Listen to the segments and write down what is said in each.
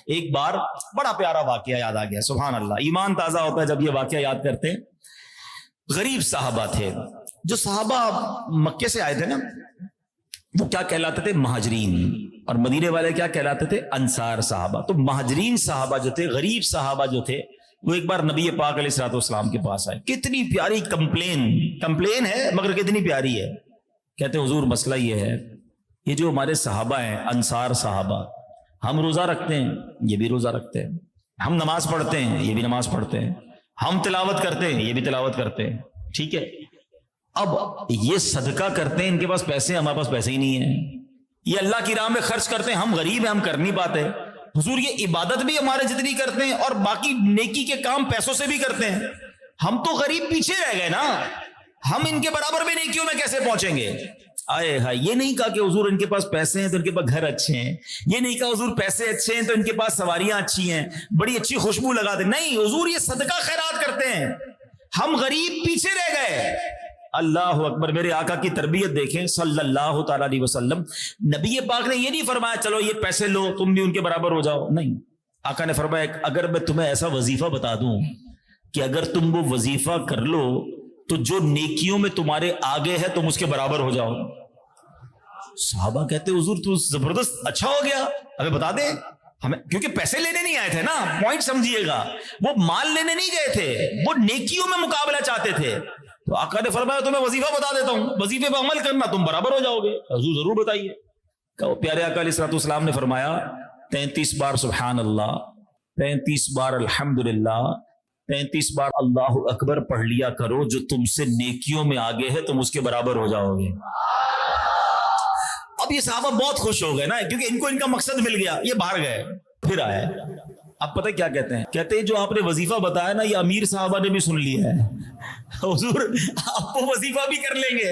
ایک بار بڑا پیارا واقعہ یاد آ گیا، سبحان اللہ، ایمان تازہ ہوتا ہے جب یہ واقعہ یاد کرتے ہیں۔ غریب صحابہ تھے، جو صحابہ مکے سے آئے تھے نا وہ کیا کہلاتے تھے؟ مہاجرین، اور مدینے والے کیا کہلاتے تھے؟ انصار صحابہ۔ تو مہاجرین صحابہ جو تھے، غریب صحابہ جو تھے، وہ ایک بار نبی پاک علیہ الصلوۃ والسلام کے پاس آئے۔ کتنی پیاری کمپلین ہے مگر کتنی پیاری ہے۔ کہتے ہیں حضور مسئلہ یہ ہے، یہ جو ہمارے صحابہ ہیں انصار صحابہ، ہم روزہ رکھتے ہیں یہ بھی روزہ رکھتے ہیں، ہم نماز پڑھتے ہیں یہ بھی نماز پڑھتے ہیں، ہم تلاوت کرتے ہیں یہ بھی تلاوت کرتے ہیں، ٹھیک ہے، اب یہ صدقہ کرتے ہیں، ان کے پاس پیسے ہیں، ہمارے پاس پیسے ہی نہیں ہیں، یہ اللہ کی راہ میں خرچ کرتے ہیں، ہم غریب ہیں، ہم کر نہیں پاتے، حضور یہ عبادت بھی ہمارے جتنی کرتے ہیں اور باقی نیکی کے کام پیسوں سے بھی کرتے ہیں، ہم تو غریب پیچھے رہ گئے نا، ہم ان کے برابر میں نیکیوں میں کیسے پہنچیں گے؟ آئے ہائے، یہ نہیں کہا کہ حضور ان کے پاس پیسے ہیں تو ان کے پاس گھر اچھے ہیں، یہ نہیں کہا حضور پیسے اچھے ہیں تو ان کے پاس سواریاں اچھی ہیں، بڑی اچھی خوشبو لگا دیں، نہیں، حضور یہ صدقہ خیرات کرتے ہیں، ہم غریب پیچھے رہ گئے۔ اللہ اکبر، میرے آقا کی تربیت دیکھیں صلی اللہ تعالی علیہ وسلم۔ نبی پاک نے یہ نہیں فرمایا چلو یہ پیسے لو تم بھی ان کے برابر ہو جاؤ، نہیں، آقا نے فرمایا اگر میں تمہیں ایسا وظیفہ بتا دوں کہ اگر تم وہ وظیفہ کر لو تو جو نیکیوں میں تمہارے آگے ہے تم اس کے برابر ہو جاؤ۔ صحابہ کہتے حضور تو زبردست، اچھا ہو گیا، ہمیں بتا دیں ہمیں، کیونکہ پیسے لینے نہیں آئے تھے نا، پوائنٹ سمجھیے گا، وہ مال لینے نہیں گئے تھے، وہ نیکیوں میں مقابلہ چاہتے تھے۔ تو آقا نے فرمایا تمہیں وظیفہ بتا دیتا ہوں، وظیفے پہ عمل کرنا تم برابر ہو جاؤ گے۔ حضور ضرور بتائیے۔ کہ پیارے آقا علیہ الصلوۃ والسلام نے فرمایا 33 بار سبحان اللہ، 33 بار الحمدللہ، 33 بار اللہ اکبر پڑھ لیا کرو، جو تم سے نیکیوں میں آگے ہے تم اس کے برابر ہو جاؤ گے۔ اب یہ صحابہ بہت خوش ہو گئے نا، کیونکہ ان کو ان کا مقصد مل گیا، یہ باہر گئے، پھر آئے۔ اب پتہ کیا کہتے ہیں؟ کہتے ہیں جو آپ نے وظیفہ بتایا نا یہ امیر صحابہ نے بھی سن لیا ہے، حضور آپ وہ وظیفہ بھی کر لیں گے،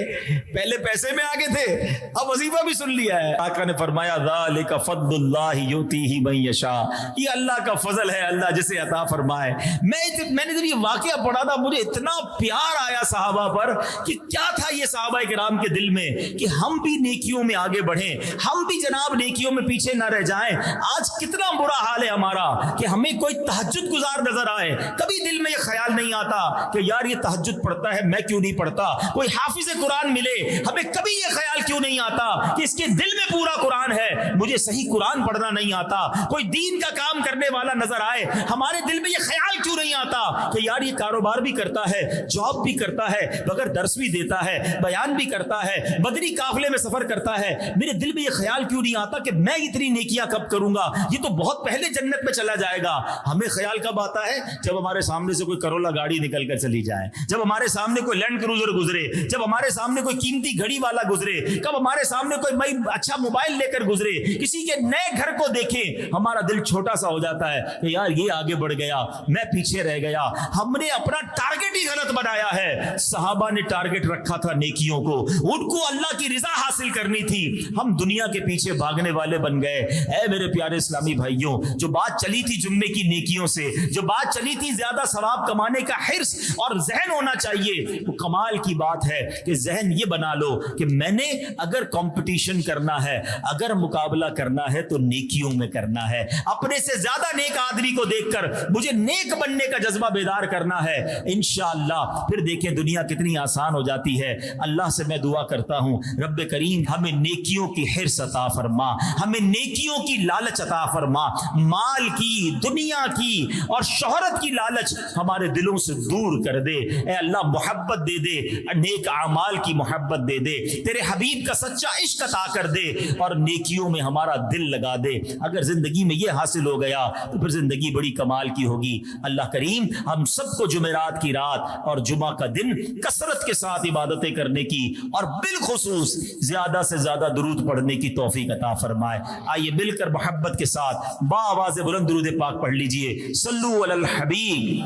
پہلے پیسے میں آگے تھے اب وظیفہ بھی سن لیا ہے۔ آقا نے فرمایا ذالک فضل اللہ یؤتیہ من یشاء، یہ اللہ کا فضل ہے، اللہ جسے عطا فرمائے۔ میں نے جب یہ واقعہ پڑھا تھا مجھے اتنا پیار آیا صحابہ پر کہ کیا تھا یہ صحابہ کرام کے دل میں کہ ہم بھی نیکیوں میں آگے بڑھیں، ہم بھی جناب نیکیوں میں پیچھے نہ رہ جائیں۔ آج کتنا برا حال ہے ہمارا کہ ہمیں کوئی تہجد گزار نظر آئے، کبھی دل میں یہ خیال نہیں آتا کہ یار یہ تہجد پڑھتا ہے میں کیوں نہیں پڑھتا، کوئی حافظ قرآن ملے ہمیں کبھی یہ خیال کیوں نہیں آتا کہ اس کے دل میں پورا قرآن ہے، مجھے صحیح قرآن پڑھنا نہیں آتا، کوئی دین کا کام کرنے والا نظر آئے ہمارے دل میں یہ خیال کیوں نہیں آتا کہ یار یہ کاروبار بھی کرتا ہے، جاب بھی کرتا ہے، مگر درس بھی دیتا ہے، بیان بھی کرتا ہے، بدری قافلے میں سفر کرتا ہے، میرے دل میں یہ خیال کیوں نہیں آتا کہ میں اتنی نیکیاں کب کروں گا، یہ تو بہت پہلے جنت میں چلا جائے گا۔ ہمیں خیال کب آتا ہے؟ جب ہمارے سامنے سے کوئی کرولا گاڑی نکل کر چلی جائے، جب ہمارے سامنے کوئی لینڈ کروزر گزرے، جب ہمارے سامنے کوئی قیمتی گھڑی والا گزرے، کب ہمارے سامنے کوئی اچھا موبائل لے کر گزرے، کسی کے نئے گھر کو دیکھیں ہمارا دل چھوٹا سا ہو جاتا ہے کہ یار یہ آگے بڑھ گیا میں پیچھے رہ گیا۔ ہم نے اپنا ٹارگٹ ہی غلط بنایا ہے۔ صحابہ نے ٹارگٹ رکھا تھا نیکیوں کو، ان کو اللہ کی رضا حاصل کرنی تھی، ہم دنیا کے پیچھے بھاگنے والے بن گئے۔ اے میرے پیارے اسلامی بھائیوں، جو بات چلی تھی جمعے کی نیکیوں سے، جو بات چلی تھی زیادہ ثواب کمانے کا حرص اور ذہن ہونا چاہیے، وہ کمال کی بات ہے کہ ذہن یہ بنا لو کہ میں نے اگر کمپٹیشن کرنا ہے، اگر مقابلہ کرنا ہے تو نیکیوں میں کرنا ہے، اپنے سے زیادہ نیک آدمی کو دیکھ کر مجھے نیک بننے کا جذبہ بیدار کرنا ہے، انشاءاللہ پھر دیکھیں دنیا کتنی آسان ہو جاتی ہے۔ اللہ سے میں دعا کرتا ہوں رب کریم ہمیں نیکیوں کی حرص عطا فرما، ہمیں نیکیوں کی لالچ عطا فرما، مال کی، دنیا کی اور شہرت کی لالچ ہمارے دلوں سے دور کر دے۔ اے اللہ محبت دے دے، نیک اعمال کی محبت دے دے، تیرے حبیب کا سچا عشق عطا کر دے اور نیکیوں میں ہمارا دل لگا دے۔ اگر زندگی میں یہ حاصل ہو گیا تو پھر زندگی بڑی کمال کی ہوگی۔ اللہ کریم ہم سب کو جمعرات کی رات اور جمعہ کا دن کثرت کے ساتھ عبادتیں کرنے کی اور بالخصوص زیادہ سے زیادہ درود پڑھنے کی توفیق عطا فرمائے۔ آئیے مل کر محبت کے ساتھ با آواز بلند درود پاک پڑھ لیجئے، صلو علی الحبیب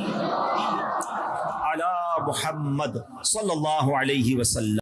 علی محمد صلی اللہ علیہ وسلم۔